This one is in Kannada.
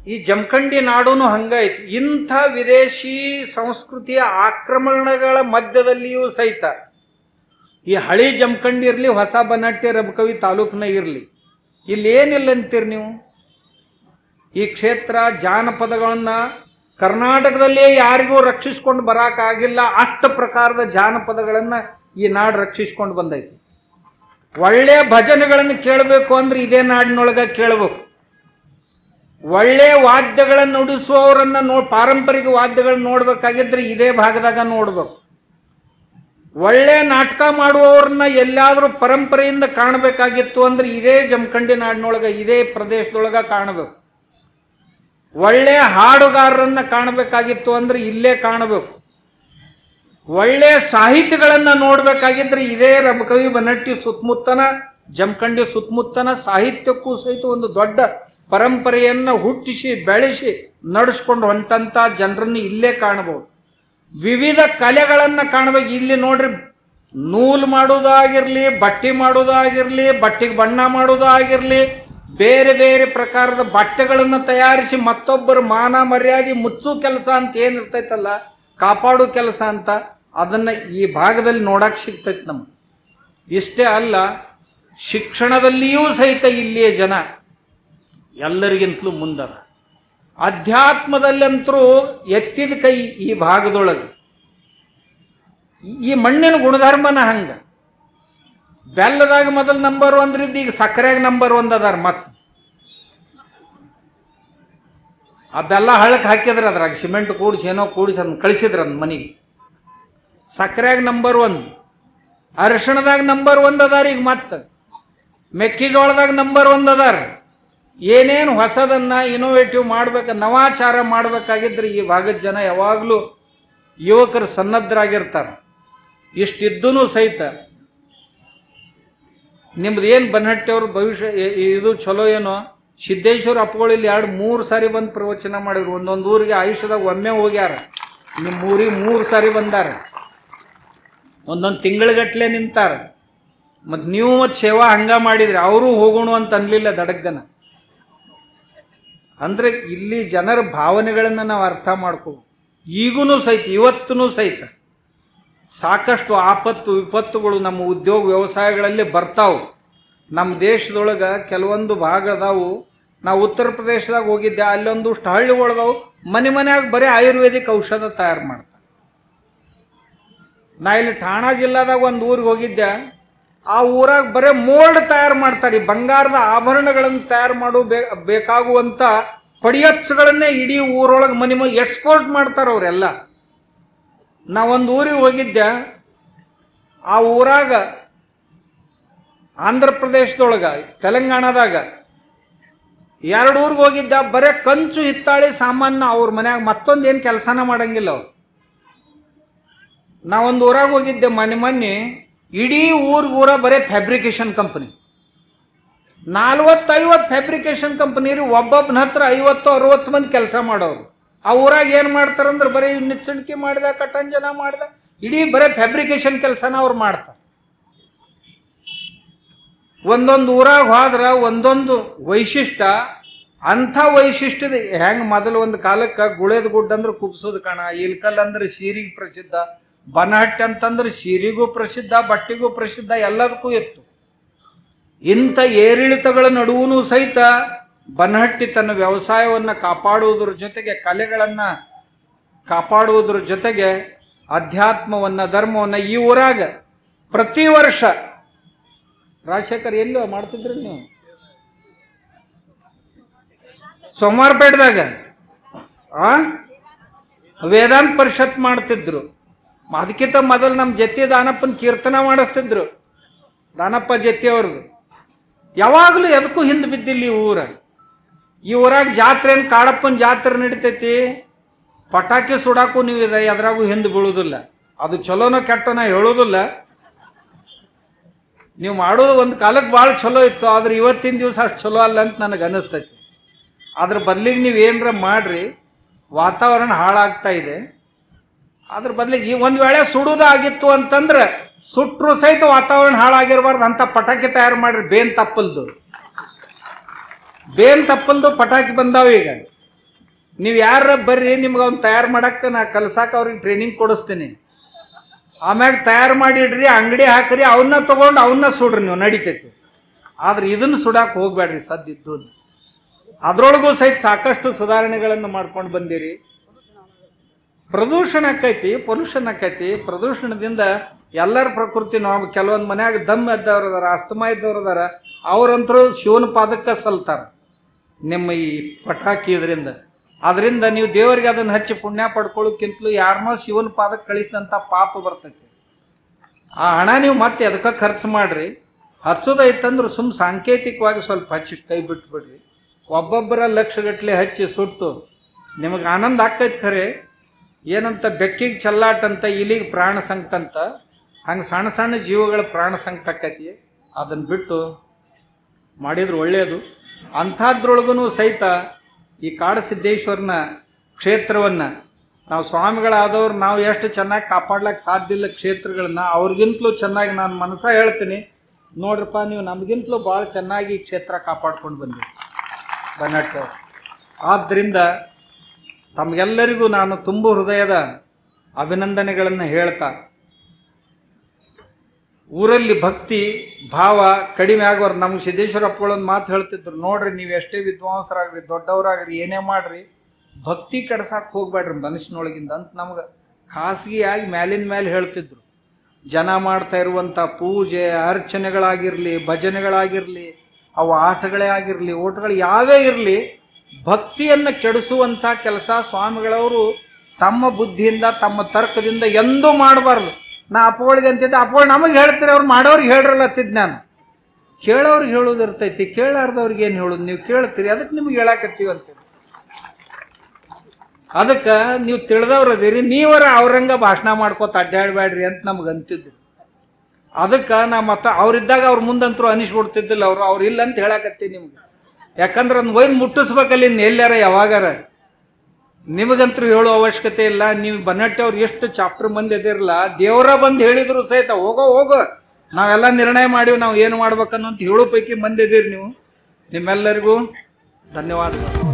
ಈ ಜಮಖಂಡಿ ನಾಡೂನು ಹಂಗೈತಿ. ಇಂಥ ವಿದೇಶಿ ಸಂಸ್ಕೃತಿಯ ಆಕ್ರಮಣಗಳ ಮಧ್ಯದಲ್ಲಿಯೂ ಸಹಿತ ಈ ಹಳಿ ಜಮಖಂಡಿ ಇರಲಿ, ಹೊಸ ಬನಹಟ್ಟಿ ರಬಕವಿ ತಾಲೂಕಿನಾಗ ಇರಲಿ, ಇಲ್ಲಿ ಏನಿಲ್ಲ ಅಂತೀರಿ ನೀವು? ಈ ಕ್ಷೇತ್ರ ಜಾನಪದಗಳನ್ನ ಕರ್ನಾಟಕದಲ್ಲೇ ಯಾರಿಗೂ ರಕ್ಷಿಸ್ಕೊಂಡು ಬರೋಕ್ಕಾಗಿಲ್ಲ. ಅಷ್ಟು ಪ್ರಕಾರದ ಜಾನಪದಗಳನ್ನ ಈ ನಾಡು ರಕ್ಷಿಸ್ಕೊಂಡು ಬಂದೈತಿ. ಒಳ್ಳೆ ಭಜನೆಗಳನ್ನು ಕೇಳಬೇಕು ಅಂದ್ರೆ ಇದೇ ನಾಡಿನೊಳಗೆ ಕೇಳಬೇಕು. ಒಳ್ಳೆ ವಾದ್ಯಗಳನ್ನು ನುಡಿಸುವವರನ್ನ ಪಾರಂಪರಿಕ ವಾದ್ಯಗಳನ್ನ ನೋಡ್ಬೇಕಾಗಿದ್ರೆ ಇದೇ ಭಾಗದಾಗ ನೋಡ್ಬೇಕು. ಒಳ್ಳೆ ನಾಟಕ ಮಾಡುವವ್ರನ್ನ ಎಲ್ಲಾದ್ರೂ ಪರಂಪರೆಯಿಂದ ಕಾಣಬೇಕಾಗಿತ್ತು ಅಂದ್ರೆ ಇದೇ ಜಮಖಂಡಿ ನಾಡಿನೊಳಗೆ, ಇದೇ ಪ್ರದೇಶದೊಳಗ ಕಾಣಬೇಕು. ಒಳ್ಳೆ ಹಾಡುಗಾರರನ್ನ ಕಾಣಬೇಕಾಗಿತ್ತು ಅಂದ್ರೆ ಇಲ್ಲೇ ಕಾಣಬೇಕು. ಒಳ್ಳೆ ಸಾಹಿತಿಗಳನ್ನ ನೋಡ್ಬೇಕಾಗಿದ್ರೆ ಇದೇ ರಬಕವಿ ಬನಹಟ್ಟಿ ಸುತ್ತಮುತ್ತನ, ಜಮಖಂಡಿ ಸುತ್ತಮುತ್ತನ ಸಾಹಿತ್ಯಕ್ಕೂ ಸಹಿತ ಒಂದು ದೊಡ್ಡ ಪರಂಪರೆಯನ್ನ ಹುಟ್ಟಿಸಿ ಬೆಳೆಸಿ ನಡೆಸ್ಕೊಂಡು ಹೊಂಟಂತ ಜನರನ್ನ ಇಲ್ಲೇ ಕಾಣಬಹುದು. ವಿವಿಧ ಕಲೆಗಳನ್ನ ಕಾಣಬೇಕು. ಇಲ್ಲಿ ನೋಡ್ರಿ, ನೂಲು ಮಾಡೋದಾಗಿರ್ಲಿ, ಬಟ್ಟೆ ಮಾಡೋದಾಗಿರ್ಲಿ, ಬಟ್ಟೆಗೆ ಬಣ್ಣ ಮಾಡೋದಾಗಿರ್ಲಿ, ಬೇರೆ ಬೇರೆ ಪ್ರಕಾರದ ಬಟ್ಟೆಗಳನ್ನ ತಯಾರಿಸಿ ಮತ್ತೊಬ್ಬರ ಮಾನ ಮರ್ಯಾದೆ ಮುಚ್ಚು ಕೆಲಸ ಅಂತ ಏನಿರ್ತೈತಲ್ಲ, ಕಾಪಾಡೋ ಕೆಲಸ ಅಂತ, ಅದನ್ನ ಈ ಭಾಗದಲ್ಲಿ ನೋಡಕ್ ಸಿಗ್ತೈತಿ ನಮ್ಗೆ. ಇಷ್ಟೇ ಅಲ್ಲ, ಶಿಕ್ಷಣದಲ್ಲಿಯೂ ಸಹಿತ ಇಲ್ಲಿಯ ಜನ ಎಲ್ಲರಿಗಿಂತಲೂ ಮುಂದದ. ಅಧ್ಯಾತ್ಮದಲ್ಲಂತರೂ ಎತ್ತಿದ ಕೈ ಈ ಭಾಗದೊಳಗೆ. ಈ ಮಣ್ಣಿನ ಗುಣಧರ್ಮನ ಹಂಗ. ಬೆಲ್ಲದಾಗ ಮೊದಲು ನಂಬರ್ 1 ಇದ್ದು ಈಗ ಸಕ್ಕರೆಯಾಗ ನಂಬರ್ 1 ಅದಾರ. ಮತ್ತೆ ಆ ಬೆಲ್ಲ ಹಳ್ಳಕ್ಕೆ ಹಾಕಿದ್ರೆ ಅದ್ರಾಗ ಸಿಮೆಂಟ್ ಕೂಡಿಸಿ ಏನೋ ಕೂಡಿಸಿ ಅದನ್ನ ಕಳಿಸಿದ್ರ ಅದ್ ಮನೆಗೆ. ಸಕ್ಕರೆಯಾಗ ನಂಬರ್ 1, ಅರಿಶಿಣದಾಗ ನಂಬರ್ 1 ಅದಾರ. ಈಗ ಮತ್ತೆ ಮೆಕ್ಕೆಜೋಳದಾಗ ನಂಬರ್ 1 ಅದಾರ. ಏನೇನು ಹೊಸದನ್ನ ಇನೋವೇಟಿವ್ ಮಾಡ್ಬೇಕು, ನವಾಚಾರ ಮಾಡ್ಬೇಕಾಗಿದ್ರೆ ಈ ಭಾಗದ ಜನ ಯಾವಾಗಲೂ ಯುವಕರು ಸನ್ನದ್ಧರಾಗಿರ್ತಾರೆ. ಇಷ್ಟಿದ್ದೂ ಸಹಿತ ನಿಮ್ದು ಏನು ಬನಹಟ್ಟಿ ಅವ್ರ ಭವಿಷ್ಯ ಇದು ಚಲೋ ಏನೋ. ಸಿದ್ದೇಶ್ವರ ಅಪ್ಪಗಳು 2-3 ಸಾರಿ ಬಂದು ಪ್ರವಚನ ಮಾಡಿದ್ರು. ಒಂದೊಂದು ಊರಿಗೆ ಆಯುಷ್ಯದಾಗ ಒಮ್ಮೆ ಹೋಗ್ಯಾರ. ನಿಮ್ಮ ಊರಿಗೆ 3 ಸಾರಿ ಬಂದಾರ. ಒಂದೊಂದು ತಿಂಗಳಗಟ್ಲೆ ನಿಂತಾರ. ಮತ್ತು ನೀವು ಮತ್ತು ಸೇವಾ ಹಂಗ ಮಾಡಿದ್ರಿ, ಅವರು ಹೋಗೋಣ ಅಂತ ಅನ್ಲಿಲ್ಲ ದಡಗ್ಗನ. ಅಂದ್ರೆ ಇಲ್ಲಿ ಜನರ ಭಾವನೆಗಳನ್ನ ನಾವು ಅರ್ಥ ಮಾಡ್ಕೋಬೇಕು. ಈಗೂ ಸಹಿತ, ಇವತ್ತೂ ಸಹಿತ ಸಾಕಷ್ಟು ಆಪತ್ತು ವಿಪತ್ತುಗಳು ನಮ್ಮ ಉದ್ಯೋಗ ವ್ಯವಸಾಯಗಳಲ್ಲಿ ಬರ್ತಾವು. ನಮ್ಮ ದೇಶದೊಳಗೆ ಕೆಲವೊಂದು ಭಾಗ ಅದಾವು. ನಾವು ಉತ್ತರ ಪ್ರದೇಶದಾಗ ಹೋಗಿದ್ದೆ, ಅಲ್ಲೊಂದಿಷ್ಟು ಹಳ್ಳಿಗಳದಾವು, ಮನ್ಯಾಗ ಬರೀ ಆಯುರ್ವೇದಿಕ್ ಔಷಧ ತಯಾರು ಮಾಡ್ತಾರೆ. ನಾ ಇಲ್ಲಿ ಠಾಣಾ ಜಿಲ್ಲಾದಾಗ ಒಂದು ಊರಿಗೆ ಹೋಗಿದ್ದೆ, ಆ ಊರಾಗ ಬರೀ ಮೋಲ್ಡ್ ತಯಾರು ಮಾಡ್ತಾರೆ. ಬಂಗಾರದ ಆಭರಣಗಳನ್ನು ತಯಾರು ಮಾಡೋ ಬೇಕಾಗುವಂತ ಪಡಿಯತ್ಸ್ಗಳನ್ನೇ ಇಡೀ ಊರೊಳಗೆ ಮನೆ ಎಕ್ಸ್ಪೋರ್ಟ್ ಮಾಡ್ತಾರೆ ಅವರೆಲ್ಲ. ನಾವೊಂದು ಊರಿಗೆ ಹೋಗಿದ್ದೆ, ಆ ಊರಾಗ ಆಂಧ್ರ ಪ್ರದೇಶದೊಳಗ, ತೆಲಂಗಾಣದಾಗ 2 ಊರಿಗೆ ಹೋಗಿದ್ದ. ಬರೇ ಕಂಚು ಹಿತ್ತಾಳಿ ಸಾಮಾನ ಅವ್ರ ಮನ್ಯಾಗ ಮತ್ತೊಂದು ಏನು ಕೆಲಸನ ಮಾಡಂಗಿಲ್ಲ ಅವ್ರು. ನಾವೊಂದು ಊರಾಗ ಹೋಗಿದ್ದೆ ಮೊನ್ನೆ, ಇಡೀ ಊರ ಬರೇ ಫ್ಯಾಬ್ರಿಕೇಶನ್ ಕಂಪನಿ, 40-50 ಫ್ಯಾಬ್ರಿಕೇಶನ್ ಕಂಪನಿ ರೀ. ಒಬ್ಬೊಬ್ಬನ ಹತ್ರ 50-60 ಮಂದಿ ಕೆಲಸ ಮಾಡೋರು. ಆ ಊರಾಗ ಏನು ಮಾಡ್ತಾರಂದ್ರೆ ಬರೀ ನಿಚ್ಚಣಿಕೆ ಮಾಡಿದ, ಕಟ್ಟಂಜನ ಮಾಡಿದ, ಇಡೀ ಬರೇ ಫ್ಯಾಬ್ರಿಕೇಶನ್ ಕೆಲಸನ ಅವ್ರು ಮಾಡ್ತಾರೆ. ಒಂದೊಂದು ಊರಾಗ ಹೋದ್ರ ಒಂದೊಂದು ವೈಶಿಷ್ಟ್ಯ. ಅಂಥ ವೈಶಿಷ್ಟ್ಯದ ಹೆಂಗೆ ಮೊದಲು ಒಂದು ಕಾಲಕ್ಕೆ ಗುಳೇದ ಗುಡ್ಡ ಅಂದ್ರೆ ಕುಬ್ಸೋದು ಕಾಣ, ಇಲ್ಕಲ್ ಅಂದ್ರೆ ಸೀರೆಗೆ ಪ್ರಸಿದ್ಧ, ಬನಹಟ್ಟಿ ಅಂತಂದ್ರೆ ಸೀರೆಗೂ ಪ್ರಸಿದ್ಧ, ಬಟ್ಟೆಗೂ ಪ್ರಸಿದ್ಧ, ಎಲ್ಲದಕ್ಕೂ ಇತ್ತು. ಇಂಥ ಏರಿಳಿತಗಳ ನಡುವೂ ಸಹಿತ ಬನಹಟ್ಟಿ ತನ್ನ ವ್ಯವಸಾಯವನ್ನು ಕಾಪಾಡುವುದರ ಜೊತೆಗೆ, ಕಲೆಗಳನ್ನು ಕಾಪಾಡುವುದರ ಜೊತೆಗೆ ಅಧ್ಯಾತ್ಮವನ್ನು, ಧರ್ಮವನ್ನು ಈ ಊರಾಗ ಪ್ರತಿ ವರ್ಷ ರಾಜಶೇಖರ್ ಎಲ್ಲೋ ಮಾಡ್ತಿದ್ರಿ ನೀವು, ಸೋಮವಾರಪೇಟದಾಗ ವೇದಾಂತ ಪರಿಷತ್ ಮಾಡ್ತಿದ್ರು. ಅದಕ್ಕಿಂತ ಮೊದಲು ನಮ್ಮ ಜತ್ತಿ ದಾನಪ್ಪನ ಕೀರ್ತನ ಮಾಡಿಸ್ತಿದ್ರು. ದಾನಪ್ಪ ಜತ್ತಿ ಅವ್ರದ್ದು ಯಾವಾಗಲೂ ಎದಕ್ಕೂ ಹಿಂದೆ ಬಿದ್ದಿಲ್ಲ ಈ ಊರಾಗ ಜಾತ್ರೆ ಏನು ಕಾಡಪ್ಪನ ಜಾತ್ರೆ ನಡಿತೈತಿ, ಪಟಾಕಿ ಸುಡಾಕು ನೀವು ಇದೆ, ಎದ್ರಾಗೂ ಹಿಂದೆ ಬೀಳುವುದಿಲ್ಲ. ಅದು ಚಲೋನೋ ಕೆಟ್ಟನೋ ಹೇಳೋದಿಲ್ಲ. ನೀವು ಮಾಡೋದು ಒಂದು ಕಾಲಕ್ಕೆ ಭಾಳ ಚಲೋ ಇತ್ತು, ಆದ್ರೆ ಇವತ್ತಿನ ದಿವಸ ಅಷ್ಟು ಚಲೋ ಅಲ್ಲ ಅಂತ ನನಗೆ ಅನಿಸ್ತೈತಿ. ಅದ್ರ ಬದಲಿಗೆ ನೀವು ಏನರ ಮಾಡ್ರಿ, ವಾತಾವರಣ ಹಾಳಾಗ್ತಾ ಇದೆ. ಅದ್ರ ಬದಲಿಗೆ ಒಂದು ವೇಳೆ ಸುಡುವುದಾಗಿತ್ತು ಅಂತಂದ್ರೆ ಸುಟ್ಟರು ಸಹಿತ ವಾತಾವರಣ ಹಾಳಾಗಿರಬಾರ್ದು ಅಂತ ಪಟಾಕಿ ತಯಾರು ಮಾಡ್ರಿ. ಬೇನ್ ತಪ್ಪಲ್ದು ಪಟಾಕಿ ಬಂದಾವ ಈಗ. ನೀವು ಯಾರ ಬರ್ರಿ, ನಿಮ್ಗೆ ಅವ್ನು ತಯಾರು ಮಾಡಕ್ಕೆ ನಾ ಕಲ್ಸಾಕ ಅವ್ರಿಗೆ ಟ್ರೈನಿಂಗ್ ಕೊಡಿಸ್ತೀನಿ. ಆಮ್ಯಾಗ ತಯಾರು ಮಾಡಿಡ್ರಿ, ಅಂಗಡಿ ಹಾಕ್ರಿ, ಅವನ್ನ ತಗೊಂಡು ಅವನ್ನ ಸುಡ್ರಿ, ನೀವು ನಡಿತೈತಿ. ಆದ್ರೆ ಇದನ್ನು ಸುಡಾಕ್ ಹೋಗ್ಬೇಡ್ರಿ ಸದ್ದಿದ್ದು. ಅದ್ರೊಳಗೂ ಸಹಿತ ಸಾಕಷ್ಟು ಸುಧಾರಣೆಗಳನ್ನು ಮಾಡ್ಕೊಂಡು ಬಂದಿರಿ. ಪ್ರದೂಷಣ ಆಕೈತಿ, ಪೊಲ್ಯೂಷನ್ ಆಕೈತಿ. ಪ್ರದೂಷಣದಿಂದ ಎಲ್ಲರ ಪ್ರಕೃತಿ ನಾವು ಕೆಲವೊಂದು ಮನ್ಯಾಗ ದಮ್ ಇದ್ದವ್ರು ಅದಾರ, ಅಸ್ತಮಾ ಇದ್ದವ್ರು ಅದಾರ, ಅವ್ರಂತರೂ ಶಿವನ ಪಾದಕ್ಕೆ ಸಲ್ತಾರ ನಿಮ್ಮ ಈ ಪಟಾಕಿ ಇದರಿಂದ. ಅದರಿಂದ ನೀವು ದೇವರಿಗೆ ಅದನ್ನು ಹಚ್ಚಿ ಪುಣ್ಯ ಪಡ್ಕೊಳ್ಳೋಕ್ಕಿಂತಲೂ ಯಾರನ್ನೋ ಶಿವನ ಪಾದಕ್ಕೆ ಕಳಿಸಿದಂಥ ಪಾಪ ಬರ್ತೈತಿ. ಆ ಹಣ ನೀವು ಮತ್ತೆ ಅದಕ್ಕೆ ಖರ್ಚು ಮಾಡ್ರಿ. ಹಚ್ಚೋದೈತಂದ್ರೆ ಸುಮ್ ಸಾಂಕೇತಿಕವಾಗಿ ಸ್ವಲ್ಪ ಹಚ್ಚಿ ಕೈ ಬಿಟ್ಬಿಡ್ರಿ. ಒಬ್ಬೊಬ್ಬರ ಲಕ್ಷಗಟ್ಟಲೆ ಹಚ್ಚಿ ಸುಟ್ಟು ನಿಮಗೆ ಆನಂದ ಆಕೈತಿ. ಖರೆ ಏನಂತ ಬೆಕ್ಕಿಗೆ ಚಲ್ಲಾಟ ಅಂತ, ಇಲಿಗೆ ಪ್ರಾಣ ಸಂಕಟ ಅಂತ, ಹಂಗೆ ಸಣ್ಣ ಸಣ್ಣ ಜೀವಗಳ ಪ್ರಾಣ ಸಂಕಟ ಆಕೈತಿ. ಅದನ್ನು ಬಿಟ್ಟು ಮಾಡಿದ್ರೆ ಒಳ್ಳೆಯದು. ಅಂಥದ್ರೊಳಗೂ ಸಹಿತ ಈ ಕಾಡಸಿದ್ದೇಶ್ವರನ ಕ್ಷೇತ್ರವನ್ನು ನಾವು ಸ್ವಾಮಿಗಳಾದವ್ರು ನಾವು ಎಷ್ಟು ಚೆನ್ನಾಗಿ ಕಾಪಾಡ್ಲಿಕ್ಕೆ ಸಾಧ್ಯ ಇಲ್ಲ ಕ್ಷೇತ್ರಗಳನ್ನ, ಅವ್ರಿಗಿಂತಲೂ ಚೆನ್ನಾಗಿ ನಾನು ಮನಸ್ಸ ಹೇಳ್ತೀನಿ. ನೋಡ್ರಪ್ಪ, ನೀವು ನಮಗಿಂತಲೂ ಭಾಳ ಚೆನ್ನಾಗಿ ಈ ಕ್ಷೇತ್ರ ಕಾಪಾಡ್ಕೊಂಡು ಬಂದಿರಿ ಬನ್ನಟ್ಟು. ಆದ್ದರಿಂದ ತಮಗೆಲ್ಲರಿಗೂ ನಾನು ತುಂಬ ಹೃದಯದ ಅಭಿನಂದನೆಗಳನ್ನು ಹೇಳ್ತಾ, ಊರಲ್ಲಿ ಭಕ್ತಿ ಭಾವ ಕಡಿಮೆ ಆಗೋರು ನಮ್ಗೆ ಸಿದ್ದೇಶ್ವರಪ್ಪಗಳೊಂದು ಮಾತು ಹೇಳ್ತಿದ್ರು, ನೋಡ್ರಿ ನೀವು ಎಷ್ಟೇ ವಿದ್ವಾಂಸರಾಗ್ರಿ ದೊಡ್ಡವರಾಗ್ರಿ ಏನೇ ಮಾಡ್ರಿ ಭಕ್ತಿ ಕೆಡ್ಸಕ್ಕೆ ಹೋಗ್ಬೇಡ್ರಿ ಮನುಷ್ಯನೊಳಗಿಂದ ಅಂತ ನಮ್ಗೆ ಖಾಸಗಿಯಾಗಿ ಮ್ಯಾಲಿನ ಮೇಲೆ ಹೇಳ್ತಿದ್ರು. ಜನ ಮಾಡ್ತಾ ಇರುವಂಥ ಪೂಜೆ ಅರ್ಚನೆಗಳಾಗಿರಲಿ, ಭಜನೆಗಳಾಗಿರಲಿ, ಅವು ಆಟಗಳೇ ಆಗಿರಲಿ, ಓಟಗಳು ಯಾವೇ ಇರಲಿ, ಭಕ್ತಿಯನ್ನು ಕೆಡಿಸುವಂಥ ಕೆಲಸ ಸ್ವಾಮಿಗಳವರು ತಮ್ಮ ಬುದ್ಧಿಯಿಂದ ತಮ್ಮ ತರ್ಕದಿಂದ ಎಂದೂ ಮಾಡಬಾರ್ದು. ನಾ ಅಪ್ಪಗಳಿಗೆ ಅಂತಿದ್ದೆ, ಅಪ್ಪಗಳು ನಮಗೆ ಹೇಳ್ತೀರಿ, ಅವ್ರು ಮಾಡೋರಿಗೆ ಹೇಳ್ರಲ್ಲ ಅಂತಿದ್ದು ನಾನು. ಕೇಳೋರಿಗೆ ಹೇಳೋದು ಇರ್ತೈತಿ, ಕೇಳಾರ್ದವ್ರಿಗೆ ಏನು ಹೇಳೋದು, ನೀವು ಕೇಳ್ತೀರಿ, ಅದಕ್ಕೆ ನಿಮ್ಗೆ ಹೇಳಾಕತ್ತೀವಿ ಅಂತೀವಿ. ಅದಕ್ಕೆ ನೀವು ತಿಳಿದವ್ರು ಅದೀರಿ, ನೀವರ ಅವ್ರಂಗ ಭಾಷಣ ಮಾಡ್ಕೋತ ಅಡ್ಡಾಡ್ಬೇಡ್ರಿ ಅಂತ ನಮ್ಗೆ ಅಂತಿದ್ರು. ಅದಕ್ಕೆ ನಾ ಮತ್ತೆ ಅವ್ರಿದ್ದಾಗ ಅವ್ರ ಮುಂದಂತರೂ ಅನಿಸ್ಬಿಡ್ತಿದ್ದಿಲ್ಲ. ಅವ್ರು ಇಲ್ಲ ಅಂತ ಹೇಳಾಕತ್ತೀವಿ ನಿಮ್ಗೆ. ಯಾಕಂದ್ರೆ ಅದನ್ನ ಒಯ್ದು ಮುಟ್ಟಿಸ್ಬೇಕಲ್ಲಿ ಎಲ್ಲಾರ ಯಾವಾಗಾರ. ನಿಮಗಂತರೂ ಹೇಳೋ ಅವಶ್ಯಕತೆ ಇಲ್ಲ. ನೀವು ಬನ್ನಟ್ಟಿ ಅವ್ರು ಎಷ್ಟು ಚಾಪ್ಟರ್ ಮಂದಿ ಅದಿರಲ್ಲ, ದೇವರ ಬಂದು ಹೇಳಿದ್ರು ಸಹಿತ ಹೋಗೋ ನಾವೆಲ್ಲ ನಿರ್ಣಯ ಮಾಡಿವಿ, ನಾವು ಏನು ಮಾಡ್ಬೇಕನ್ನೋ ಅಂತ ಹೇಳೋ ಪೈಕಿ ಮಂದಿ ಇದೀರಿ ನೀವು. ನಿಮ್ಮೆಲ್ಲರಿಗೂ ಧನ್ಯವಾದಗಳು.